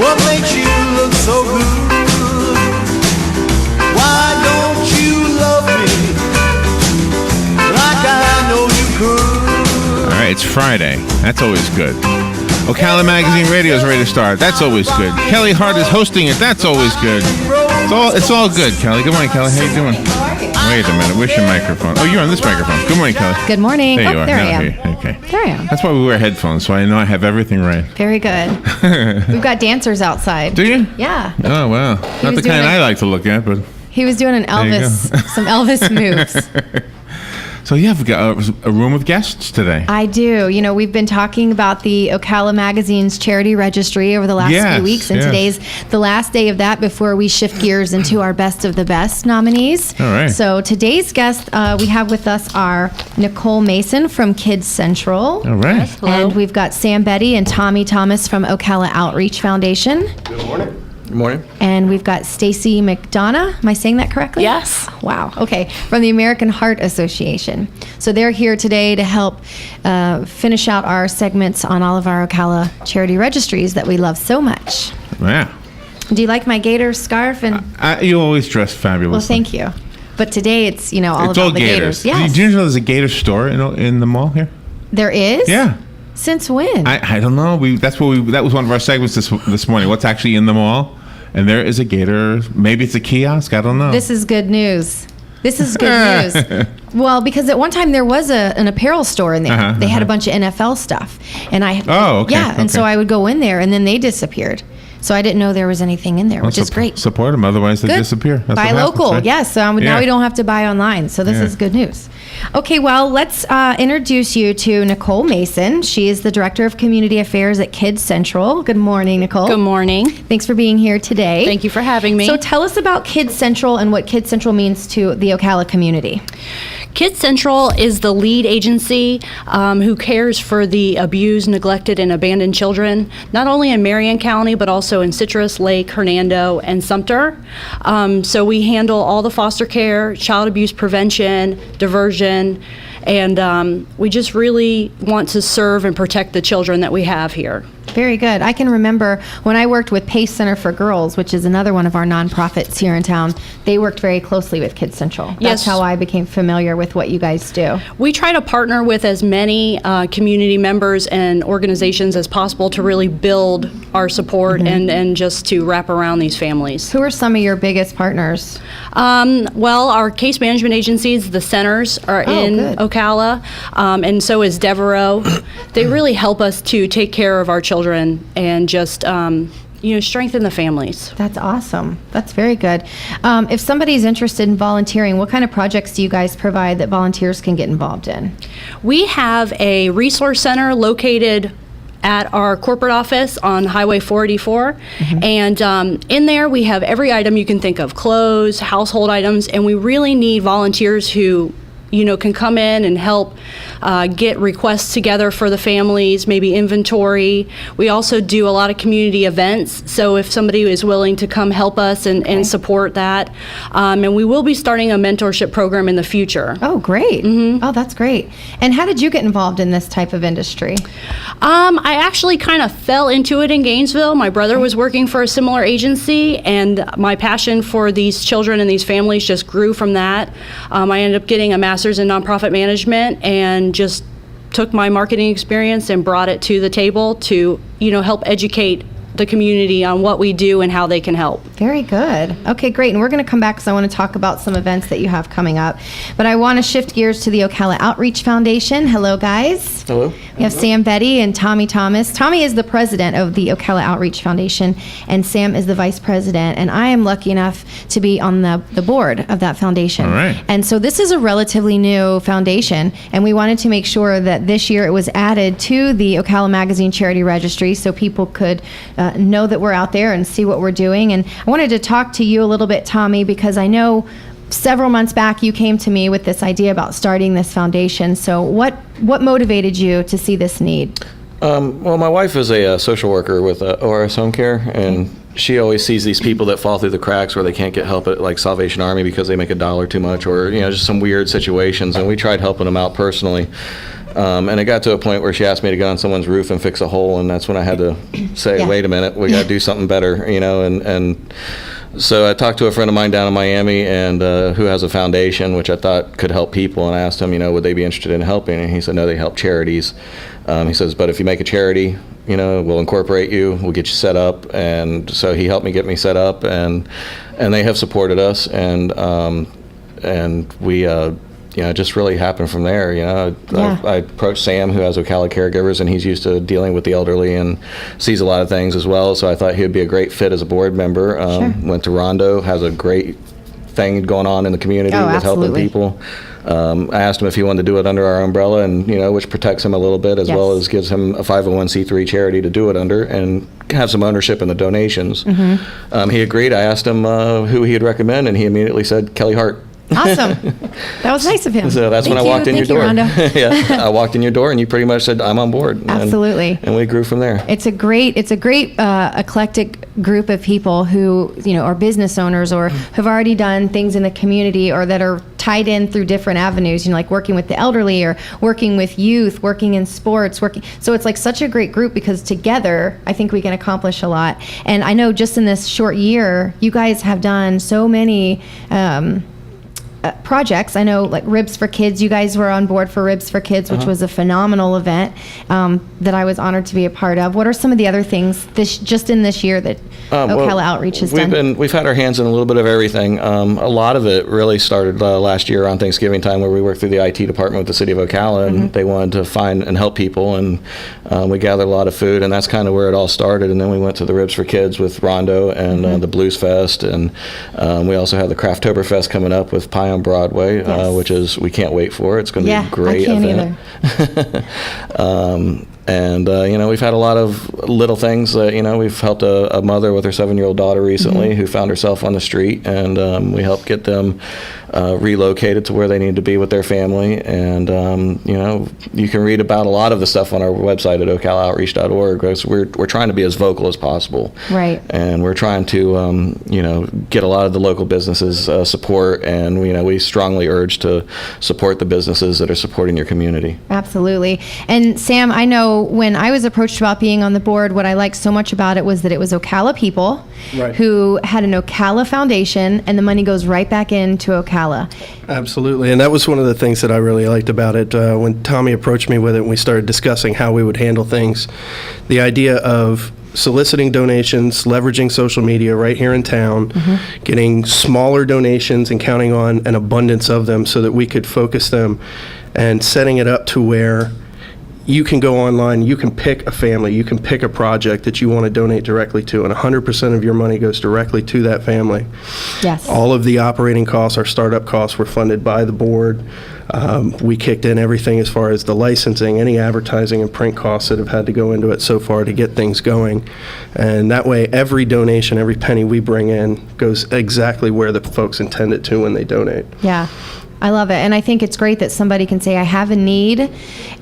What makes you look so good? Why don't you love me like I know you could? All right, it's Friday. That's always good. Ocala Magazine Radio is ready to start. That's always good. Kelly Hart is hosting it. That's always good. It's all good, Kelly. Good morning, Kelly. How you doing? Wait a minute. Where's your microphone? Oh, you're on this microphone. Good morning, Kelly. Good morning. There you are. There I am. Okay. There I am. That's why we wear headphones, so I know I have everything right. Very good. We've got dancers outside. Do you? Yeah. Oh, wow. Not the kind I like to look at, but... He was doing some Elvis moves. So yeah, we've got a room of guests today. I do. You know, we've been talking about the Ocala Magazine's charity registry over the last few weeks, and today's the last day of that before we shift gears into our best of the best nominees. All right. So today's guests we have with us are Nicole Mason from Kids Central. All right. Yes, hello. And we've got Sam Betty and Tommy Thomas from Ocala Outreach Foundation. Good morning. Good morning. And we've got Stacy McDonough. Am I saying that correctly? Yes. Wow. Okay. From the American Heart Association. So they're here today to help finish out our segments on all of our Ocala charity registries that we love so much. Yeah. Do you like my gator scarf? And You always dress fabulously. well, thank you. But today it's all It's about all the gators. Yes. Do you know there's a gator store in the mall here? There is? Yeah. Since when? I don't know. That was one of our segments this morning. What's actually in the mall? And there is a gator. Maybe it's a kiosk. I don't know. This is good news. This is good news. Well, because at one time there was an apparel store in there. They had a bunch of NFL stuff, and and so I would go in there, and then they disappeared. So I didn't know there was anything in there, which is great. Support them, otherwise they Good. disappear. That's buy what happens, local, right? yes. So now we don't have to buy online. So this is good news. Okay, well, let's introduce you to Nicole Mason. She is the Director of Community Affairs at Kids Central. Good morning, Nicole. Good morning. Thanks for being here today. Thank you for having me. So tell us about Kids Central and what Kids Central means to the Ocala community. Kids Central is the lead agency who cares for the abused, neglected, and abandoned children, not only in Marion County, but also in Citrus, Lake, Hernando, and Sumter. So we handle all the foster care, child abuse prevention, diversion, and we just really want to serve and protect the children that we have here. Very good. I can remember when I worked with Pace Center for Girls, which is another one of our nonprofits here in town, they worked very closely with Kids Central. That's Yes. how I became familiar with what you guys do. We try to partner with as many community members and organizations as possible to really build our support and just to wrap around these families. Who are some of your biggest partners? Well, our case management agencies, the centers, are in good. Ocala, and so is Devereaux. They really help us to take care of our children and just strengthen the families. That's awesome. That's very good. If somebody's interested in volunteering, what kind of projects do you guys provide that volunteers can get involved in? We have a resource center located at our corporate office on Highway 484, and in there we have every item you can think of, clothes, household items, and we really need volunteers who can come in and help get requests together for the families, maybe inventory. We also do a lot of community events, so if somebody is willing to come help us and support that. And we will be starting a mentorship program in the future. Oh, great. Oh, that's great. And how did you get involved in this type of industry? I actually kind of fell into it in Gainesville. My brother was working for a similar agency, and my passion for these children and these families just grew from that. I ended up getting a master's in nonprofit management and just took my marketing experience and brought it to the table to, help educate the community on what we do and how they can help. Very good. Okay, great. And we're going to come back because I want to talk about some events that you have coming up. But I want to shift gears to the Ocala Outreach Foundation. Hello, guys. Hello. We have Sam Betty and Tommy Thomas. Tommy is the president of the Ocala Outreach Foundation, and Sam is the vice president. And I am lucky enough to be on the board of that foundation. All right. And so this is a relatively new foundation, and we wanted to make sure that this year it was added to the Ocala Magazine Charity Registry so people could know that we're out there and see what we're doing. And I wanted to talk to you a little bit, Tommy, because I know several months back you came to me with this idea about starting this foundation. So what motivated you to see this need? Well, my wife is a social worker with ORS Home Care, and she always sees these people that fall through the cracks where they can't get help at like Salvation Army because they make $1 too much, or just some weird situations. And we tried helping them out personally. And it got to a point where she asked me to go on someone's roof and fix a hole, and that's when I had to say, Yeah. wait a minute, we got to do something better, and so I talked to a friend of mine down in Miami, and who has a foundation which I thought could help people, and I asked him, would they be interested in helping? And he said, no, they help charities. He says, but if you make a charity, we'll incorporate you, we'll get you set up. And so he helped me get me set up, and they have supported us, and we it just really happened from there. I approached Sam, who has Ocala Caregivers, and he's used to dealing with the elderly and sees a lot of things as well. So I thought he would be a great fit as a board member. Sure. Went to Rondo, has a great thing going on in the community Oh, with helping absolutely. people. I asked him if he wanted to do it under our umbrella, and which protects him a little bit, as Yes. well as gives him a 501c3 charity to do it under and have some ownership in the donations. Mm-hmm. He agreed. I asked him who he would recommend, and he immediately said Kelly Hart. Awesome. That was nice of him. So that's when I walked in your door. Thank you, Rhonda. Yeah, I walked in your door, and you pretty much said, "I'm on board." And- Absolutely. And we grew from there. It's a great eclectic group of people who, are business owners or have already done things in the community or that are tied in through different avenues, like working with the elderly or working with youth, working in sports, So it's like such a great group because together, I think we can accomplish a lot. And I know just in this short year, you guys have done so many projects. I know, like Ribs for Kids. You guys were on board for Ribs for Kids, which was a phenomenal event that I was honored to be a part of. What are some of the other things just in this year that Ocala Outreach has done? We've had our hands in a little bit of everything. A lot of it really started last year on Thanksgiving time, where we worked through the IT department with the city of Ocala, and they wanted to find and help people, and we gathered a lot of food, and that's kind of where it all started. And then we went to the Ribs for Kids with Rondo and the Blues Fest, and we also have the Crafttoberfest coming up with Pie on Broadway, Yes. which is we can't wait for. It's going to be a great I can't event. either. And we've had a lot of little things. We've helped a mother with her 7-year-old daughter recently who found herself on the street, and we helped get them relocated to where they need to be with their family. And you can read about a lot of the stuff on our website at ocalaoutreach.org. Because we're trying to be as vocal as possible, Right. and we're trying to get a lot of the local businesses support, and we strongly urge to support the businesses that are supporting your community. Absolutely. And Sam, I know when I was approached about being on the board, what I liked so much about it was that it was Ocala people Right. who had an Ocala foundation, and the money goes right back into Ocala. Absolutely, and that was one of the things that I really liked about it. When Tommy approached me with it and we started discussing how we would handle things, the idea of soliciting donations, leveraging social media right here in town, getting smaller donations and counting on an abundance of them so that we could focus them, and setting it up to where you can go online, you can pick a family, you can pick a project that you want to donate directly to, and 100% of your money goes directly to that family. Yes. All of the operating costs, our startup costs, were funded by the board. We kicked in everything as far as the licensing, any advertising and print costs that have had to go into it so far to get things going. And that way, every donation, every penny we bring in goes exactly where the folks intend it to when they donate. Yeah. I love it. And I think it's great that somebody can say, I have a need,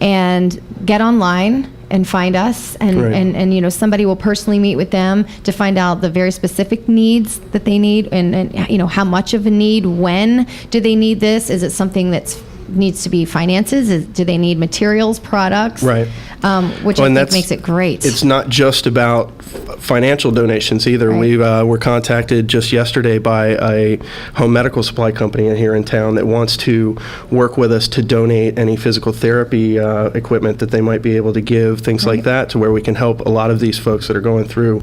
and get online and find us. And, Right. and somebody will personally meet with them to find out the very specific needs that they need, and how much of a need, when do they need this? Is it something that's needs to be finances? Do they need materials, products? Right. Which Well, I and think that's- makes it great. It's not just about financial donations either. Right. We were contacted just yesterday by a home medical supply company here in town that wants to work with us to donate any physical therapy equipment that they might be able to give, things like that, to where we can help a lot of these folks that are going through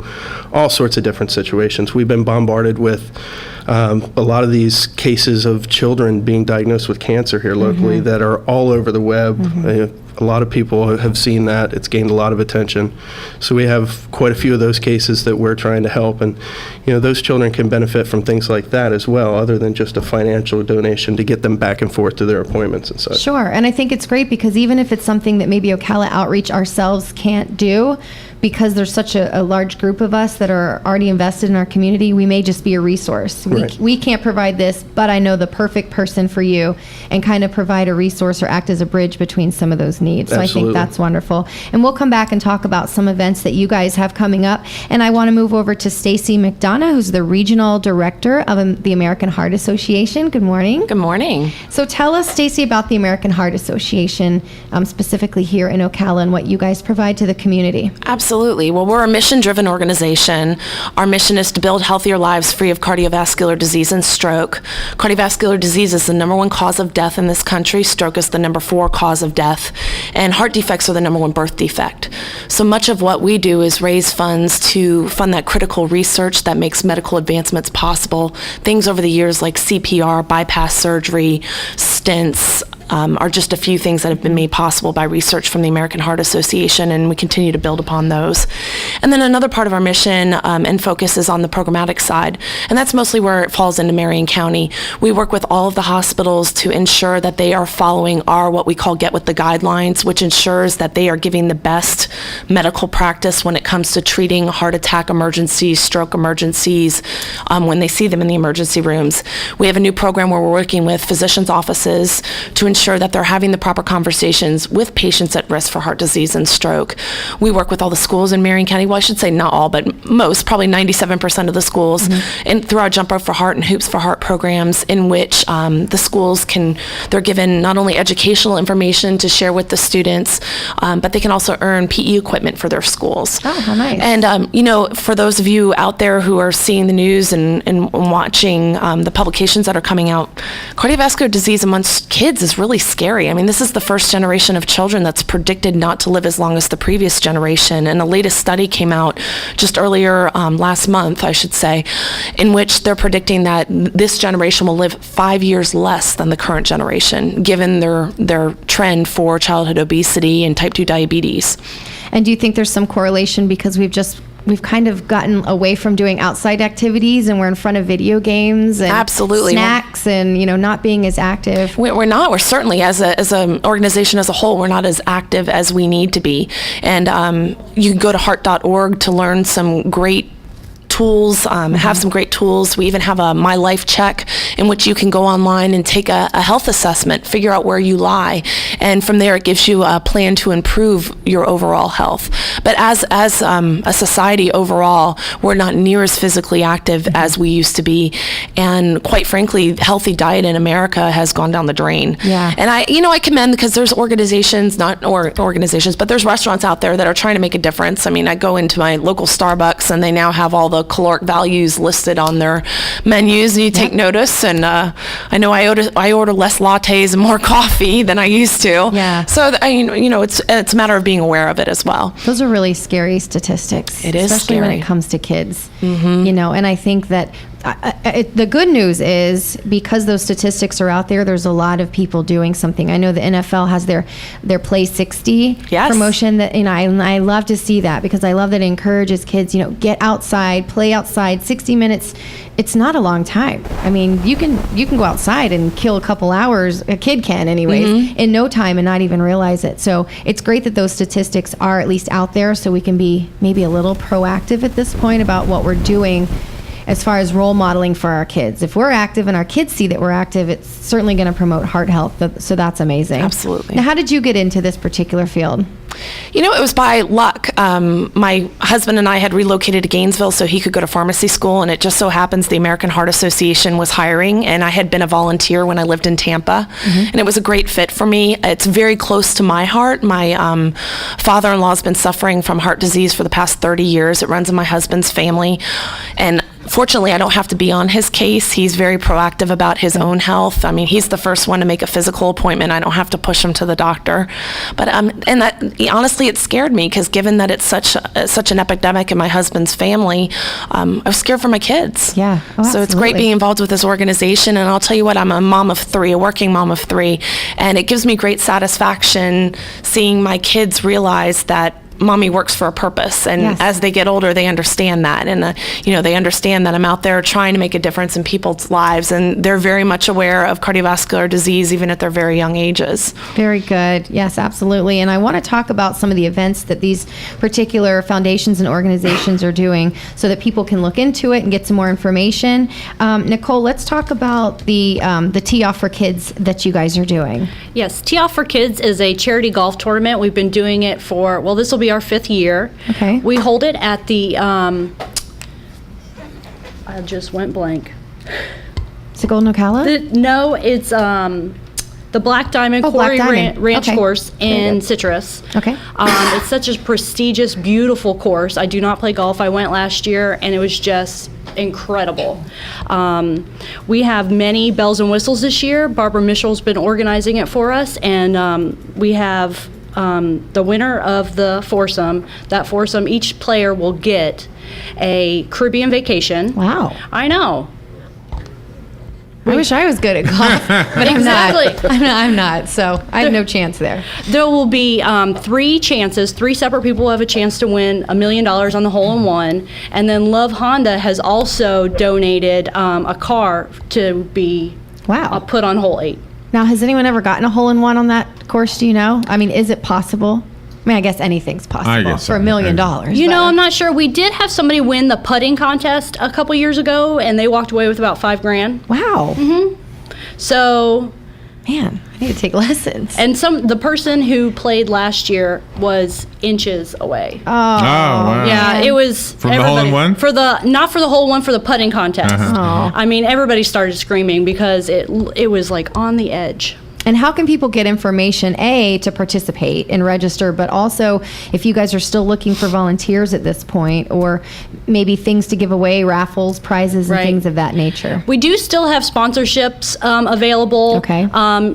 all sorts of different situations. We've been bombarded with a lot of these cases of children being diagnosed with cancer here locally that are all over the web. A lot of people have seen that. It's gained a lot of attention. So we have quite a few of those cases that we're trying to help. And, those children can benefit from things like that as well, other than just a financial donation to get them back and forth to their appointments and such. Sure. And I think it's great because even if it's something that maybe Ocala Outreach ourselves can't do, because there's such a large group of us that are already invested in our community, we may just be a resource. Right. We can't provide this, but I know the perfect person for you, and kind of provide a resource or act as a bridge between some of those needs. So Absolutely. I think that's wonderful. And we'll come back and talk about some events that you guys have coming up. And I want to move over to Stacy McDonough, who's the Regional Director of the American Heart Association. Good morning. Good morning. So tell us, Stacy, about the American Heart Association, specifically here in Ocala, and what you guys provide to the community. Absolutely. Well, we're a mission-driven organization. Our mission is to build healthier lives free of cardiovascular disease and stroke. Cardiovascular disease is the number one cause of death in this country. Stroke is the number 4 cause of death. And heart defects are the number 1 birth defect. So much of what we do is raise funds to fund that critical research that makes medical advancements possible. Things over the years like CPR, bypass surgery, stents, are just a few things that have been made possible by research from the American Heart Association, and we continue to build upon those. And then another part of our mission and focus is on the programmatic side, and that's mostly where it falls into Marion County. We work with all of the hospitals to ensure that they are following our what we call Get With The Guidelines, which ensures that they are giving the best medical practice when it comes to treating heart attack emergencies, stroke emergencies, when they see them in the emergency rooms. We have a new program where we're working with physicians' offices to ensure that they're having the proper conversations with patients at risk for heart disease and stroke. We work with all the schools in Marion County. Well, I should say not all, but most, probably 97% of the schools, and through our Jump Rope for Heart and Hoops for Heart programs, in which the schools they're given not only educational information to share with the students, but they can also earn PE equipment for their schools. Oh, how nice. And, for those of you out there who are seeing the news and watching the publications that are coming out, cardiovascular disease amongst kids is really scary. I mean, this is the first generation of children that's predicted not to live as long as the previous generation. And the latest study came out just earlier last month, I should say, in which they're predicting that this generation will live 5 years less than the current generation, given their trend for childhood obesity and type 2 diabetes. And do you think there's some correlation because we've kind of gotten away from doing outside activities, and we're in front of video games and Absolutely. snacks and, not being as active? We're not. We're certainly, as an organization as a whole, we're not as active as we need to be. And you can go to heart.org to learn some great tools, have some great tools. We even have a My Life Check in which you can go online and take a health assessment, figure out where you lie, and from there it gives you a plan to improve your overall health. But as a society overall, we're not near as physically active as we used to be, and quite frankly, healthy diet in America has gone down the drain. Yeah. And I commend, because there's organizations, but there's restaurants out there that are trying to make a difference. I mean, I go into my local Starbucks and they now have all the caloric values listed on their menus, and you take notice. And I know I order less lattes and more coffee than I used to. Yeah. So it's a matter of being aware of it as well. Those are really scary statistics. It is especially when scary. it comes to kids. And I think that the good news is, because those statistics are out there, there's a lot of people doing something. I know the NFL has their Play 60 Yes. promotion, that I love to see that, because I love that it encourages kids, get outside, play outside. 60 minutes, it's not a long time. I mean, you can go outside and kill a couple hours, a kid can anyways, in no time, and not even realize it. So it's great that those statistics are at least out there, so we can be maybe a little proactive at this point about what we're doing as far as role modeling for our kids. If we're active and our kids see that we're active, it's certainly going to promote heart health. So that's amazing. Absolutely. Now, how did you get into this particular field? It was by luck. My husband and I had relocated to Gainesville so he could go to pharmacy school, and it just so happens the American Heart Association was hiring, and I had been a volunteer when I lived in Tampa, and it was a great fit for me. It's very close to my heart. My father-in-law has been suffering from heart disease for the past 30 years. It runs in my husband's family, and fortunately, I don't have to be on his case. He's very proactive about his own health. I mean, he's the first one to make a physical appointment. I don't have to push him to the doctor. But and that, honestly, it scared me, because given that it's such an epidemic in my husband's family, I was scared for my kids. Yeah. Oh, so it's great absolutely. being involved with this organization. And I'll tell you what, I'm a mom of 3, a working mom of 3, and it gives me great satisfaction seeing my kids realize that mommy works for a purpose, and Yes. as they get older, they understand that, and they understand that I'm out there trying to make a difference in people's lives, and they're very much aware of cardiovascular disease even at their very young ages. Very good. Yes, absolutely. And I want to talk about some of the events that these particular foundations and organizations are doing so that people can look into it and get some more information. Nicole, let's talk about the Tee Off for Kids that you guys are doing. Yes, Tee Off for Kids is a charity golf tournament. We've been doing it for, well, this will be our 5th year. Okay. We hold it at the, I just went blank. Is it Golden Ocala? No, it's the Black Diamond Oh, Black Quarry Diamond. Ranch Okay. course Very in good. Citrus. Okay. It's such a prestigious, beautiful course. I do not play golf. I went last year, and it was just incredible. We have many bells and whistles this year. Barbara Mitchell's been organizing it for us, and we have the winner of the foursome. That foursome, each player will get a Caribbean vacation. Wow. I know. I wish I was good at golf, but Exactly. I'm not, so I have no chance there. There will be 3 chances. 3 separate people will have a chance to win $1 million on the hole-in-one. And then Love Honda has also donated a car to be Wow. put on hole 8. Now, has anyone ever gotten a hole-in-one on that course, do you know? I mean, is it possible? I mean, I guess anything's possible I guess for so. $1 million. You know, but- I'm not sure. We did have somebody win the putting contest a couple years ago, and they walked away with about $5,000. Wow. So, Man, I need to take lessons. and the person who played last year was inches away. Oh, wow. Yeah, it was From the everybody- hole-in-one? for the not for the hole one for the putting contest. Oh. I mean, everybody started screaming because it was like on the edge. And how can people get information, A, to participate and register, but also if you guys are still looking for volunteers at this point, or maybe things to give away, raffles, prizes, and Right. things of that nature? We do still have sponsorships available. Okay.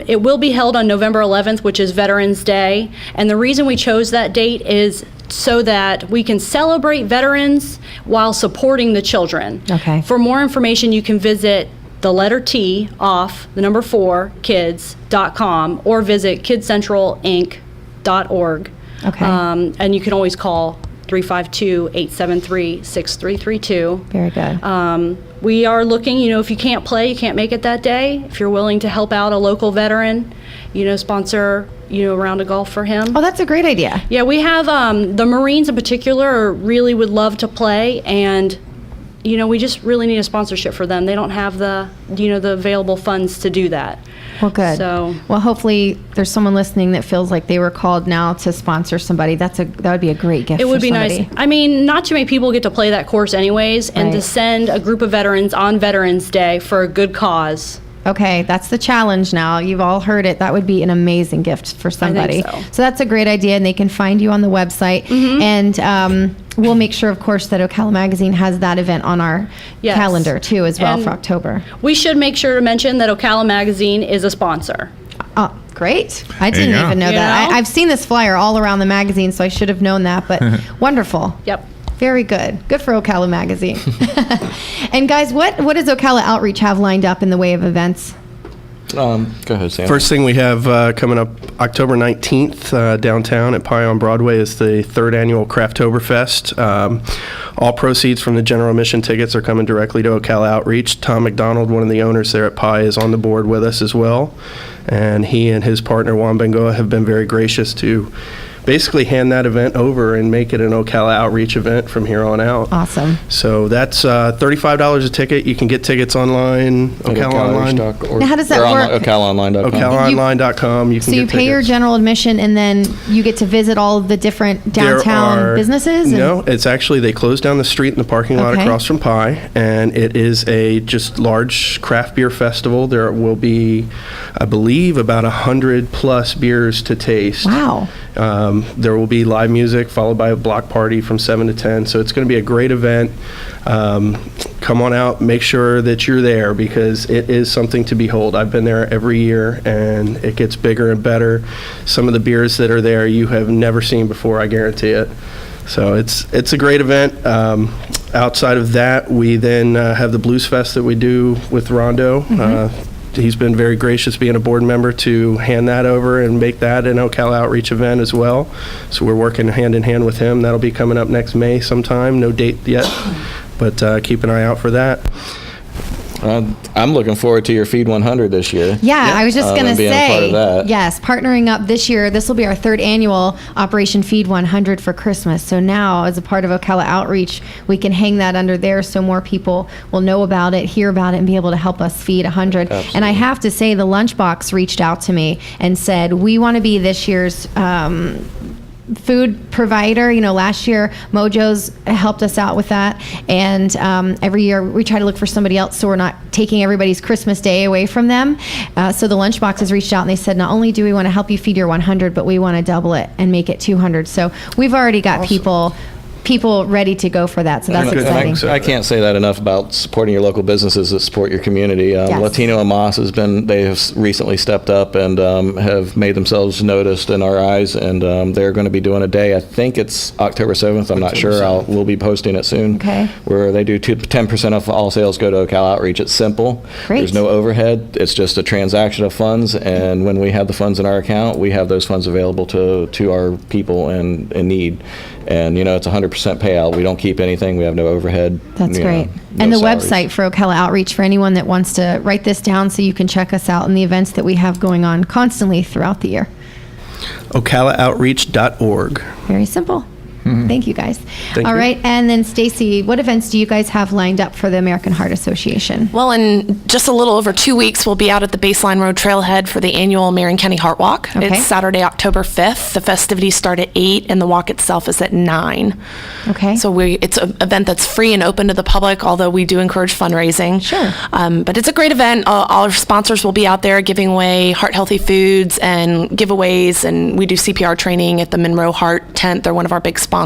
It will be held on November 11th, which is Veterans Day, and the reason we chose that date is so that we can celebrate veterans while supporting the children. Okay. For more information, you can visit the letter T off, the number 4, kids.com, or visit kidscentralinc.org. Okay. And you can always call 352-873-6332. Very good. We are looking, if you can't play, you can't make it that day, if you're willing to help out a local veteran, sponsor, a round of golf for him. Oh, that's a great idea. Yeah, we have the Marines in particular really would love to play, and we just really need a sponsorship for them. They don't have the the available funds to do that. Well, good. So- well, hopefully there's someone listening that feels like they were called now to sponsor somebody. That would be a great gift. It would for be somebody. nice. I mean, not too many people get to play that course anyways, and to Right. send a group of veterans on Veterans Day for a good cause. Okay, that's the challenge now. You've all heard it. That would be an amazing gift for somebody. so. So that's a great idea, and they can find you on the website. Mm-hmm. And we'll make sure, of course, that Ocala Magazine has that event on our Yes. calendar, too, as well, And for October. We should make sure to mention that Ocala Magazine is a sponsor. Oh, great. I There you didn't go. even know You that. know? I've seen this flyer all around the magazine, so I should have known that, but wonderful. Yep. Very good. Good for Ocala Magazine. And guys, what does Ocala Outreach have lined up in the way of events? Go ahead, Sam. First thing we have coming up October 19th downtown at Pie on Broadway is the 3rd annual Crafttoberfest. All proceeds from the general admission tickets are coming directly to Ocala Outreach. Tom McDonald, one of the owners there at Pie, is on the board with us as well. And he and his partner Juan Bengoa have been very gracious to basically hand that event over and make it an Ocala Outreach event from here on out. Awesome. So that's $35 a ticket. You can get tickets online, Ocala Online. Now, how does that work? OcalaOnline.com. OcalaOnline.com. You can So you get pay your tickets. general admission, and then you get to visit all of the different downtown There are- businesses? and- No, it's actually, they close down the street in the parking lot Okay. across from Pie, and it is a just large craft beer festival. There will be, I believe, about 100 plus beers to taste. Wow. There will be live music followed by a block party from 7 to 10. So it's going to be a great event. Come on out, make sure that you're there because it is something to behold. I've been there every year and it gets bigger and better. Some of the beers that are there you have never seen before, I guarantee it. So it's a great event. Outside of that, we then have the Blues Fest that we do with Rondo. he's been very gracious being a board member to hand that over and make that an Ocala outreach event as well. So we're working hand in hand with him. That'll be coming up next May sometime. No date yet, but keep an eye out for that. I'm looking forward to your Feed 100 this year. Yeah, I was just going to being a part of say, that. yes, partnering up this year. This will be our 3rd annual Operation Feed 100 for Christmas. So now, as a part of Ocala Outreach, we can hang that under there so more people will know about it, hear about it, and be able to help us feed 100. Absolutely. And I have to say, the Lunchbox reached out to me and said, we want to be this year's food provider. Last year Mojo's helped us out with that, and every year we try to look for somebody else so we're not taking everybody's Christmas day away from them. So the Lunchbox has reached out and they said, not only do we want to help you feed your 100, but we want to double it and make it 200. So we've already got people ready to go for that, so that's exciting. I can't say that enough about supporting your local businesses that support your community. Yes. Latino and Moss they have recently stepped up and have made themselves noticed in our eyes, and they're going to be doing a day, I think it's October 7th, I'm not sure, we'll be posting it soon, Okay. where they do 10% off all sales go to Ocala Outreach. It's simple. Great. There's no overhead. It's just a transaction of funds, and when we have the funds in our account, we have those funds available to our people in need. And, it's 100% payout. We don't keep anything. We have no overhead. That's great. No And the salaries. website for Ocala Outreach, for anyone that wants to write this down so you can check us out in the events that we have going on constantly throughout the year. OcalaOutreach.org. Very simple. Thank you, guys. Thank All you. right, and then Stacy, what events do you guys have lined up for the American Heart Association? Well, in just a little over 2 weeks, we'll be out at the Baseline Road Trailhead for the annual Marion County Heart Walk. Okay. It's Saturday, October 5th. The festivities start at 8, and the walk itself is at 9. Okay. So it's an event that's free and open to the public, although we do encourage fundraising. Sure. But it's a great event. All our sponsors will be out there giving away heart-healthy foods and giveaways, and we do CPR training at the Monroe Heart Tent. They're one of our big sponsors.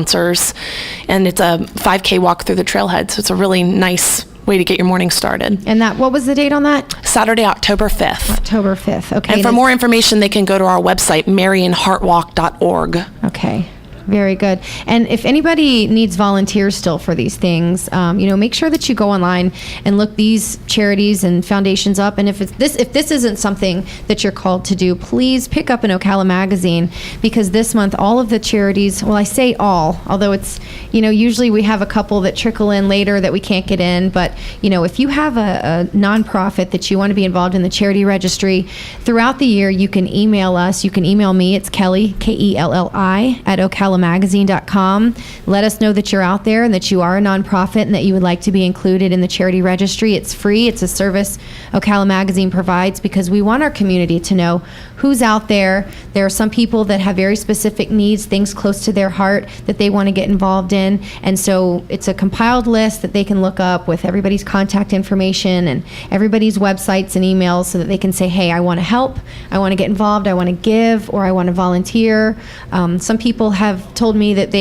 And it's a 5K walk through the trailhead, so it's a really nice way to get your morning started. And what was the date on that? Saturday, October 5th. October 5th. Okay. And for more information, they can go to our website, marionheartwalk.org. Okay. Very good. And if anybody needs volunteers still for these things, make sure that you go online and look these charities and foundations up. And if this isn't something that you're called to do, please pick up an Ocala magazine, because this month all of the charities, well, I say all, although it's, usually we have a couple that trickle in later that we can't get in. But, if you have a nonprofit that you want to be involved in the charity registry, throughout the year, you can email us. You can email me. It's Kelly, Kelli, at ocalamagazine.com. Let us know that you're out there and that you are a nonprofit and that you would like to be included in the charity registry. It's free. It's a service Ocala Magazine provides because we want our community to know who's out there. There are some people that have very specific needs, things close to their heart that they want to get involved in. And so it's a compiled list that they can look up with everybody's contact information and everybody's websites and emails so that they can say, hey, I want to help, I want to get involved, I want to give, or I want to volunteer. Some people have told me that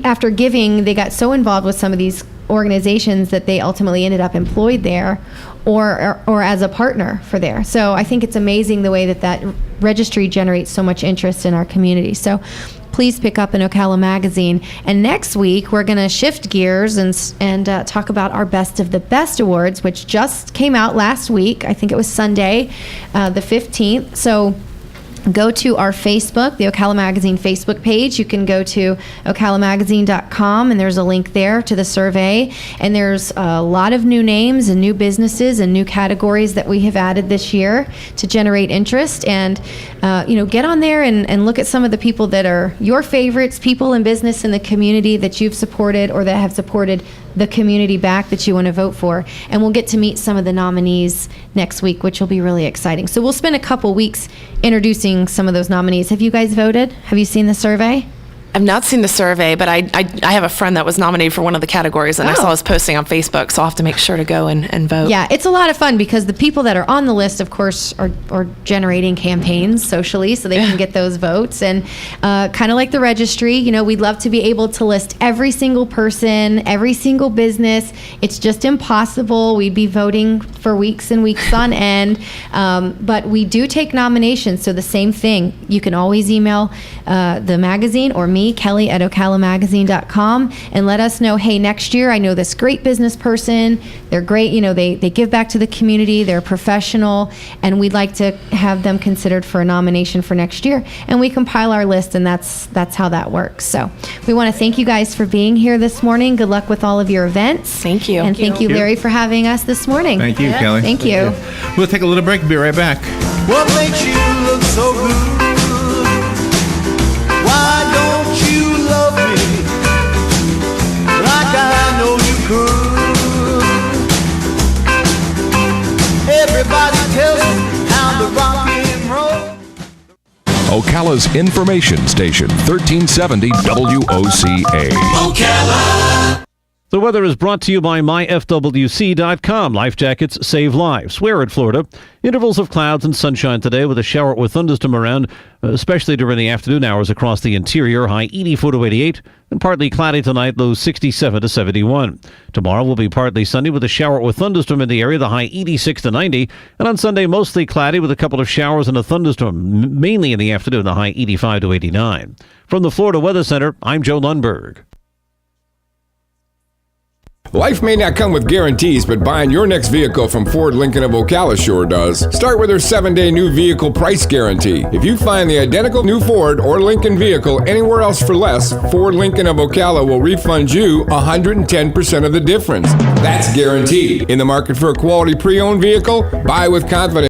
after giving, they got so involved with some of these organizations that they ultimately ended up employed there or as a partner for there. So I think it's amazing the way that registry generates so much interest in our community. So please pick up an Ocala magazine. And next week, we're going to shift gears and talk about our Best of the Best Awards, which just came out last week. I think it was Sunday, the 15th. So go to our Facebook, the Ocala Magazine Facebook page. You can go to ocalamagazine.com, and there's a link there to the survey. And there's a lot of new names and new businesses and new categories that we have added this year to generate interest. And, get on there and look at some of the people that are your favorites, people in business in the community that you've supported or that have supported the community back that you want to vote for. And we'll get to meet some of the nominees next week, which will be really exciting. So we'll spend a couple weeks introducing some of those nominees. Have you guys voted? Have you seen the survey? I've not seen the survey, but I have a friend that was nominated for one of the categories, and I saw his posting on Facebook, so I'll have to make sure to go and vote. Yeah, it's a lot of fun because the people that are on the list, of course, are generating campaigns socially so they can get those votes. And kind of like the registry, we'd love to be able to list every single person, every single business. It's just impossible. We'd be voting for weeks and weeks on end. But we do take nominations, so the same thing. You can always email the magazine or me me, Kelly at OcalaMagazine.com, and let us know, hey, next year I know this great business person. They're great. They give back to the community. They're professional, and we'd like to have them considered for a nomination for next year. And we compile our list, and that's how that works. So we want to thank you guys for being here this morning. Good luck with all of your events. Thank you. And thank you, Larry, for having us this morning. Thank you, Kelly. Thank you. We'll take a little break and be right back. What makes you look so good? Why don't you love me like I know you could? Everybody tells me how to rock and roll. Ocala's information station, 1370 WOCA. Ocala. The weather is brought to you by myfwc.com. Life jackets save lives. Wear it, Florida. Intervals of clouds and sunshine today with a shower with thunderstorm around, especially during the afternoon hours across the interior. High 84 to 88, and partly cloudy tonight, low 67 to 71. Tomorrow will be partly sunny with a shower with thunderstorm in the area, the high 86 to 90. And on Sunday, mostly cloudy with a couple of showers and a thunderstorm, mainly in the afternoon, the high 85 to 89. From the Florida Weather Center, I'm Joe Lundberg. Life may not come with guarantees, but buying your next vehicle from Ford Lincoln of Ocala sure does. Start with their 7-day new vehicle price guarantee. If you find the identical new Ford or Lincoln vehicle anywhere else for less, Ford Lincoln of Ocala will refund you 110% of the difference. That's guaranteed. In the market for a quality pre-owned vehicle? Buy with confidence.